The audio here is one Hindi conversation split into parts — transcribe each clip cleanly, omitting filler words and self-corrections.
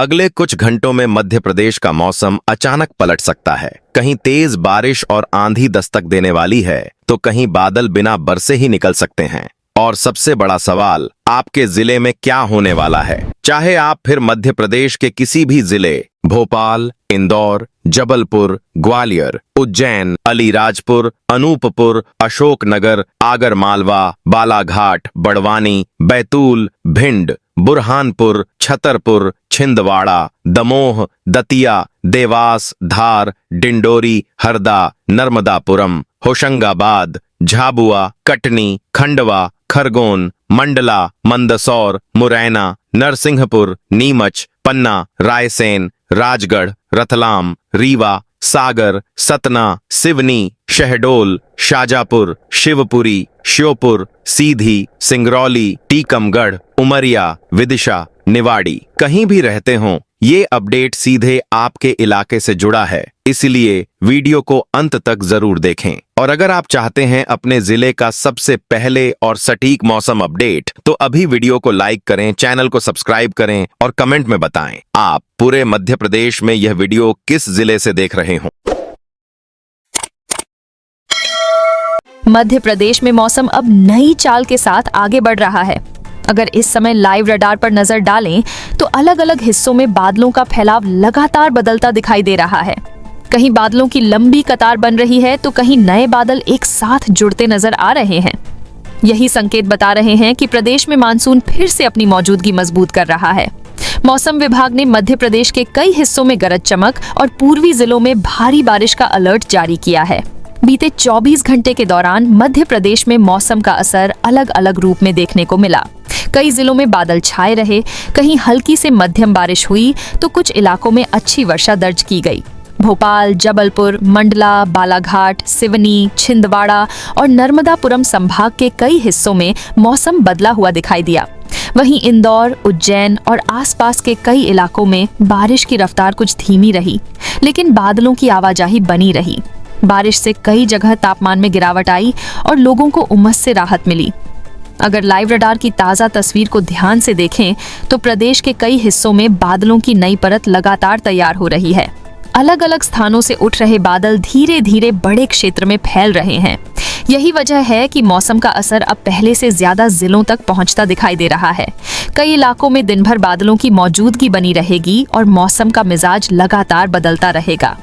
अगले कुछ घंटों में मध्य प्रदेश का मौसम अचानक पलट सकता है। कहीं तेज बारिश और आंधी दस्तक देने वाली है तो कहीं बादल बिना बरसे ही निकल सकते हैं। और सबसे बड़ा सवाल, आपके जिले में क्या होने वाला है? चाहे आप फिर मध्य प्रदेश के किसी भी जिले, भोपाल, इंदौर, जबलपुर, ग्वालियर, उज्जैन, अलीराजपुर, अनूपपुर, अशोकनगर, आगरमालवा, बालाघाट, बड़वानी, बैतूल, भिंड, बुरहानपुर, छतरपुर, छिंदवाड़ा, दमोह, दतिया, देवास, धार, डिंडोरी, हरदा, नर्मदापुरम, होशंगाबाद, झाबुआ, कटनी, खंडवा, खरगोन, मंडला, मंदसौर, मुरैना, नरसिंहपुर, नीमच, पन्ना, रायसेन, राजगढ़, रतलाम, रीवा, सागर, सतना, सिवनी, शहडोल, शाजापुर, शिवपुरी, श्योपुर, सीधी, सिंगरौली, टीकमगढ़, उमरिया, विदिशा, निवाड़ी, कहीं भी रहते हों, ये अपडेट सीधे आपके इलाके से जुड़ा है, इसलिए वीडियो को अंत तक जरूर देखें। और अगर आप चाहते हैं अपने जिले का सबसे पहले और सटीक मौसम अपडेट, तो अभी वीडियो को लाइक करें, चैनल को सब्सक्राइब करें और कमेंट में बताएं आप पूरे मध्य प्रदेश में यह वीडियो किस जिले से देख रहे हों। मध्य प्रदेश में मौसम अब नई चाल के साथ आगे बढ़ रहा है। अगर इस समय लाइव रडार पर नजर डालें तो अलग अलग हिस्सों में बादलों का फैलाव लगातार बदलता दिखाई दे रहा है। कहीं बादलों की लंबी कतार बन रही है तो कहीं नए बादल एक साथ जुड़ते नजर आ रहे हैं। यही संकेत बता रहे हैं कि प्रदेश में मानसून फिर से अपनी मौजूदगी मजबूत कर रहा है। मौसम विभाग ने मध्य प्रदेश के कई हिस्सों में गरज चमक और पूर्वी जिलों में भारी बारिश का अलर्ट जारी किया है। बीते 24 घंटे के दौरान मध्य प्रदेश में मौसम का असर अलग अलग रूप में देखने को मिला। कई जिलों में बादल छाए रहे, कहीं हल्की से मध्यम बारिश हुई तो कुछ इलाकों में अच्छी वर्षा दर्ज की गई। भोपाल, जबलपुर, मंडला, बालाघाट, सिवनी, छिंदवाड़ा और नर्मदापुरम संभाग के कई हिस्सों में मौसम बदला हुआ दिखाई दिया। वहीं इंदौर, उज्जैन और आसपास के कई इलाकों में बारिश की रफ्तार कुछ धीमी रही, लेकिन बादलों की आवाजाही बनी रही। बारिश से कई जगह तापमान में गिरावट आई और लोगों को उमस से राहत मिली। अगर लाइव रडार की ताज़ा तस्वीर को ध्यान से देखें तो प्रदेश के कई हिस्सों में बादलों की नई परत लगातार तैयार हो रही है। अलग अलग स्थानों से उठ रहे बादल धीरे धीरे बड़े क्षेत्र में फैल रहे हैं। यही वजह है कि मौसम का असर अब पहले से ज्यादा जिलों तक पहुंचता दिखाई दे रहा है। कई इलाकों में दिन भर बादलों की मौजूदगी बनी रहेगी और मौसम का मिजाज लगातार बदलता रहेगा।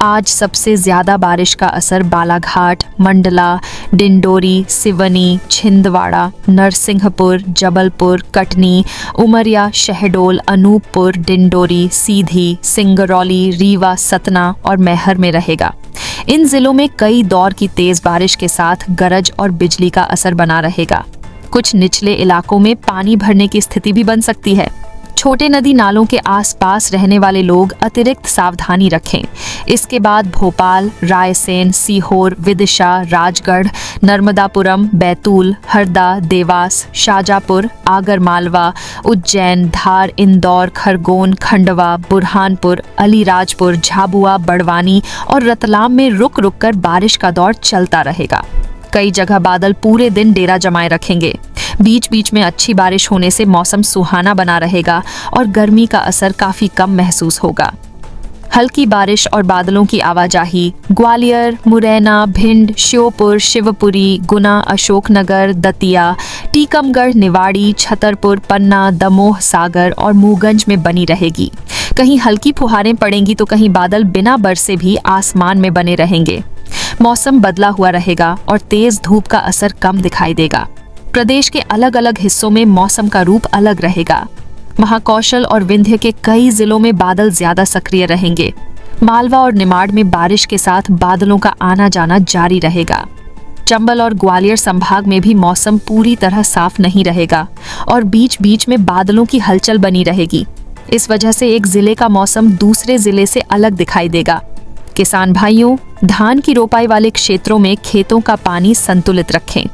आज सबसे ज्यादा बारिश का असर बालाघाट, मंडला, डिंडोरी, सिवनी, छिंदवाड़ा, नरसिंहपुर, जबलपुर, कटनी, उमरिया, शहडोल, अनूपपुर, डिंडोरी, सीधी, सिंगरौली, रीवा, सतना और मैहर में रहेगा। इन जिलों में कई दौर की तेज बारिश के साथ गरज और बिजली का असर बना रहेगा। कुछ निचले इलाकों में पानी भरने की स्थिति भी बन सकती है। छोटे नदी नालों के आसपास रहने वाले लोग अतिरिक्त सावधानी रखें। इसके बाद भोपाल, रायसेन, सीहोर, विदिशा, राजगढ़, नर्मदापुरम, बैतूल, हरदा, देवास, शाजापुर, आगरमालवा, उज्जैन, धार, इंदौर, खरगोन, खंडवा, बुरहानपुर, अलीराजपुर, झाबुआ, बड़वानी और रतलाम में रुक रुक कर बारिश का दौर चलता रहेगा। कई जगह बादल पूरे दिन डेरा जमाए रखेंगे। बीच बीच में अच्छी बारिश होने से मौसम सुहाना बना रहेगा और गर्मी का असर काफी कम महसूस होगा। हल्की बारिश और बादलों की आवाजाही ग्वालियर, मुरैना, भिंड, श्योपुर, शिवपुरी, गुना, अशोकनगर, दतिया, टीकमगढ़, निवाड़ी, छतरपुर, पन्ना, दमोह, सागर और मूगंज में बनी रहेगी। कहीं हल्की फुहारें पड़ेंगी तो कहीं बादल बिना बरसे भी आसमान में बने रहेंगे। मौसम बदला हुआ रहेगा और तेज धूप का असर कम दिखाई देगा। प्रदेश के अलग अलग हिस्सों में मौसम का रूप अलग रहेगा। महाकौशल और विंध्य के कई जिलों में बादल ज्यादा सक्रिय रहेंगे। मालवा और निमाड़ में बारिश के साथ बादलों का आना जाना जारी रहेगा। चंबल और ग्वालियर संभाग में भी मौसम पूरी तरह साफ नहीं रहेगा और बीच बीच में बादलों की हलचल बनी रहेगी। इस वजह से एक जिले का मौसम दूसरे जिले से अलग दिखाई देगा। किसान भाइयों, धान की रोपाई वाले क्षेत्रों में खेतों का पानी संतुलित रखें।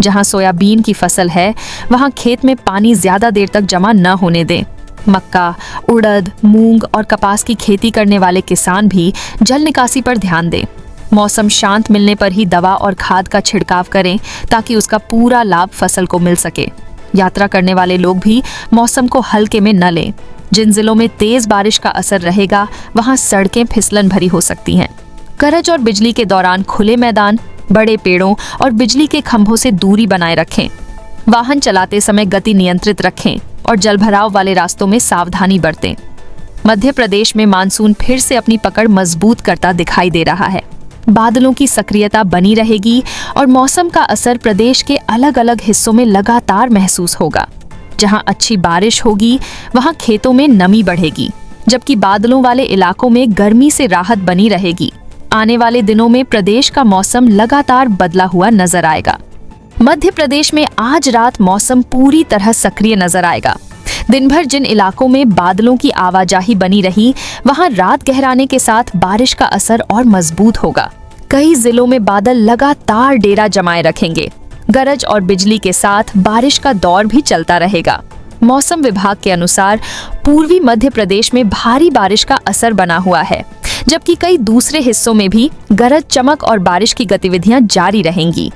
जहां सोयाबीन की फसल है वहां खेत में पानी ज्यादा देर तक जमा न होने दें। मक्का, उड़द, मूंग और कपास की खेती करने वाले किसान भी जल निकासी पर ध्यान दें। मौसम शांत मिलने पर ही दवा और खाद का छिड़काव करें ताकि उसका पूरा लाभ फसल को मिल सके। यात्रा करने वाले लोग भी मौसम को हल्के में न लें। जिन जिलों में तेज बारिश का असर रहेगा वहां सड़कें फिसलन भरी हो सकती हैं। गरज और बिजली के दौरान खुले मैदान, बड़े पेड़ों और बिजली के खंभों से दूरी बनाए रखें। वाहन चलाते समय गति नियंत्रित रखें और जलभराव वाले रास्तों में सावधानी बरतें। मध्य प्रदेश में मानसून फिर से अपनी पकड़ मजबूत करता दिखाई दे रहा है। बादलों की सक्रियता बनी रहेगी और मौसम का असर प्रदेश के अलग अलग हिस्सों में लगातार महसूस होगा। जहां अच्छी बारिश होगी वहां खेतों में नमी बढ़ेगी, जबकि बादलों वाले इलाकों में गर्मी से राहत बनी रहेगी। आने वाले दिनों में प्रदेश का मौसम लगातार बदला हुआ नजर आएगा। मध्य प्रदेश में आज रात मौसम पूरी तरह सक्रिय नजर आएगा। दिन भर जिन इलाकों में बादलों की आवाजाही बनी रही, वहां रात गहराने के साथ बारिश का असर और मजबूत होगा। कई जिलों में बादल लगातार डेरा जमाए रखेंगे। गरज और बिजली के साथ बारिश का दौर भी चलता रहेगा। मौसम विभाग के अनुसार पूर्वी मध्य प्रदेश में भारी बारिश का असर बना हुआ है, जबकि कई दूसरे हिस्सों में भी गरज, चमक और बारिश की गतिविधियां जारी रहेंगी।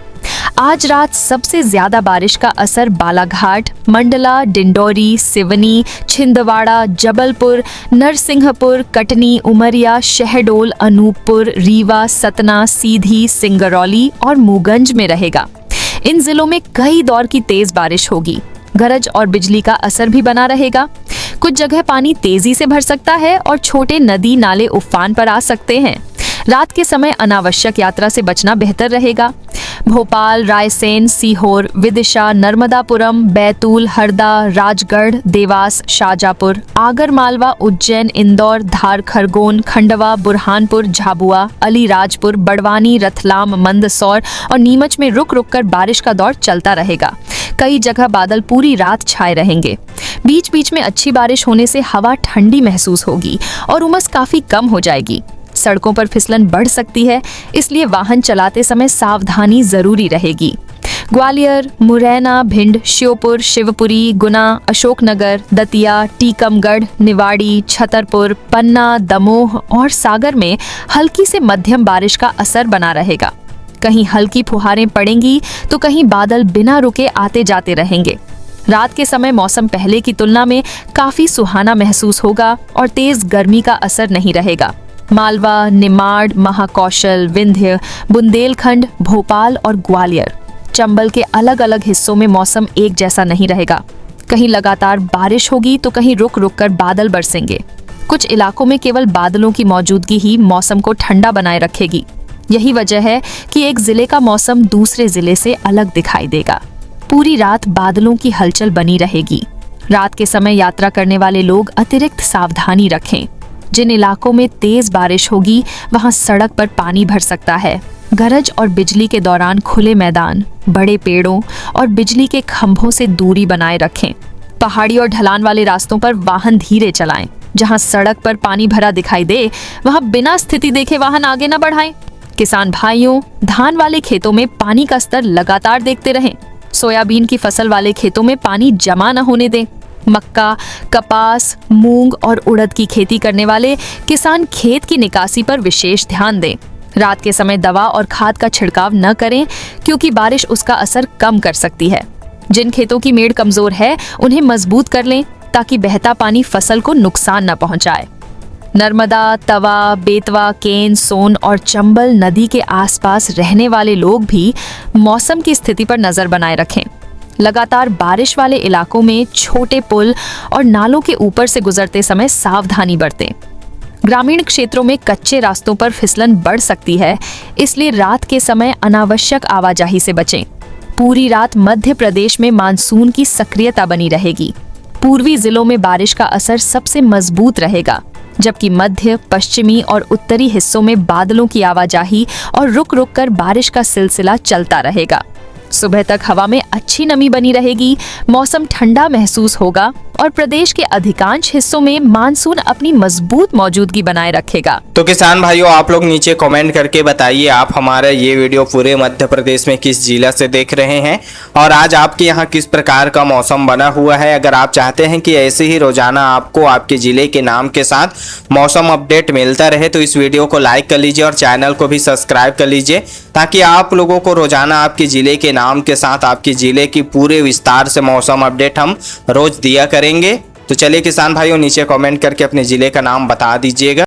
आज रात सबसे ज्यादा बारिश का असर बालाघाट, मंडला, डिंडोरी, सिवनी, छिंदवाड़ा, जबलपुर, नरसिंहपुर, कटनी, उमरिया, शहडोल, अनूपपुर, रीवा, सतना, सीधी, सिंगरौली और मूगंज में रहेगा। इन जिलों में कई दौर की तेज बारिश होगी। गरज और बिजली का असर भी बना रहेगा। कुछ जगह पानी तेजी से भर सकता है और छोटे नदी नाले उफान पर आ सकते हैं। रात के समय अनावश्यक यात्रा से बचना बेहतर रहेगा। भोपाल, रायसेन, सीहोर, विदिशा, नर्मदापुरम, बैतूल, हरदा, राजगढ़, देवास, शाजापुर, आगरमालवा, उज्जैन, इंदौर, धार, खरगोन, खंडवा, बुरहानपुर, झाबुआ, अलीराजपुर, बड़वानी, रतलाम, मंदसौर और नीमच में रुक रुक कर बारिश का दौर चलता रहेगा। कई जगह बादल पूरी रात छाए रहेंगे। बीच बीच में अच्छी बारिश होने से हवा ठंडी महसूस होगी और उमस काफी कम हो जाएगी। सड़कों पर फिसलन बढ़ सकती है, इसलिए वाहन चलाते समय सावधानी जरूरी रहेगी। ग्वालियर, मुरैना, भिंड, श्योपुर, शिवपुरी, गुना, अशोकनगर, दतिया, टीकमगढ़, निवाड़ी, छतरपुर, पन्ना, दमोह और सागर में हल्की से मध्यम बारिश का असर बना रहेगा। कहीं हल्की फुहारें पड़ेंगी तो कहीं बादल बिना रुके आते जाते रहेंगे। रात के समय मौसम पहले की तुलना में काफी सुहाना महसूस होगा और तेज गर्मी का असर नहीं रहेगा। मालवा, निमाड़, महाकौशल, विंध्य, बुंदेलखंड, भोपाल और ग्वालियर, चंबल के अलग अलग हिस्सों में मौसम एक जैसा नहीं रहेगा। कहीं लगातार बारिश होगी तो कहीं रुक रुक कर बादल बरसेंगे। कुछ इलाकों में केवल बादलों की मौजूदगी ही मौसम को ठंडा बनाए रखेगी। यही वजह है कि एक जिले का मौसम दूसरे जिले से अलग दिखाई देगा। पूरी रात बादलों की हलचल बनी रहेगी। रात के समय यात्रा करने वाले लोग अतिरिक्त सावधानी रखें। जिन इलाकों में तेज बारिश होगी वहां सड़क पर पानी भर सकता है। गरज और बिजली के दौरान खुले मैदान, बड़े पेड़ों और बिजली के खंभों से दूरी बनाए रखें। पहाड़ी और ढलान वाले रास्तों पर वाहन धीरे चलाएं। जहां सड़क पर पानी भरा दिखाई दे वहां बिना स्थिति देखे वाहन आगे न बढ़ाएं। किसान भाइयों, धान वाले खेतों में पानी का स्तर लगातार देखते रहें। सोयाबीन की फसल वाले खेतों में पानी जमा न होने दें। मक्का, कपास, मूंग और उड़द की खेती करने वाले किसान खेत की निकासी पर विशेष ध्यान दें। रात के समय दवा और खाद का छिड़काव न करें, क्योंकि बारिश उसका असर कम कर सकती है। जिन खेतों की मेड़ कमजोर है उन्हें मजबूत कर लें, ताकि बहता पानी फसल को नुकसान न पहुंचाए। नर्मदा, तवा, बेतवा, केन, सोन और चंबल नदी के आसपास रहने वाले लोग भी मौसम की स्थिति पर नजर बनाए रखें। लगातार बारिश वाले इलाकों में छोटे पुल और नालों के ऊपर से गुजरते समय सावधानी बरतें। ग्रामीण क्षेत्रों में कच्चे रास्तों पर फिसलन बढ़ सकती है, इसलिए रात के समय अनावश्यक आवाजाही से बचें। पूरी रात मध्य प्रदेश में मानसून की सक्रियता बनी रहेगी। पूर्वी जिलों में बारिश का असर सबसे मजबूत रहेगा, जबकि मध्य, पश्चिमी और उत्तरी हिस्सों में बादलों की आवाजाही और रुक रुक कर बारिश का सिलसिला चलता रहेगा। सुबह तक हवा में अच्छी नमी बनी रहेगी, मौसम ठंडा महसूस होगा और प्रदेश के अधिकांश हिस्सों में मानसून अपनी मजबूत मौजूदगी बनाए रखेगा। तो किसान भाइयों, आप लोग नीचे कमेंट करके बताइए आप हमारा ये वीडियो पूरे मध्य प्रदेश में किस जिला से देख रहे हैं और आज आपके यहाँ किस प्रकार का मौसम बना हुआ है। अगर आप चाहते हैं कि ऐसे ही रोजाना आपको आपके जिले के नाम के साथ मौसम अपडेट मिलता रहे तो इस वीडियो को लाइक कर लीजिए और चैनल को भी सब्सक्राइब कर लीजिए, ताकि आप लोगों को रोजाना आपके जिले के नाम के साथ आपके जिले की पूरे विस्तार से मौसम अपडेट हम रोज दिया करेंगे। तो चलिए किसान भाइयों, नीचे कमेंट करके अपने जिले का नाम बता दीजिएगा।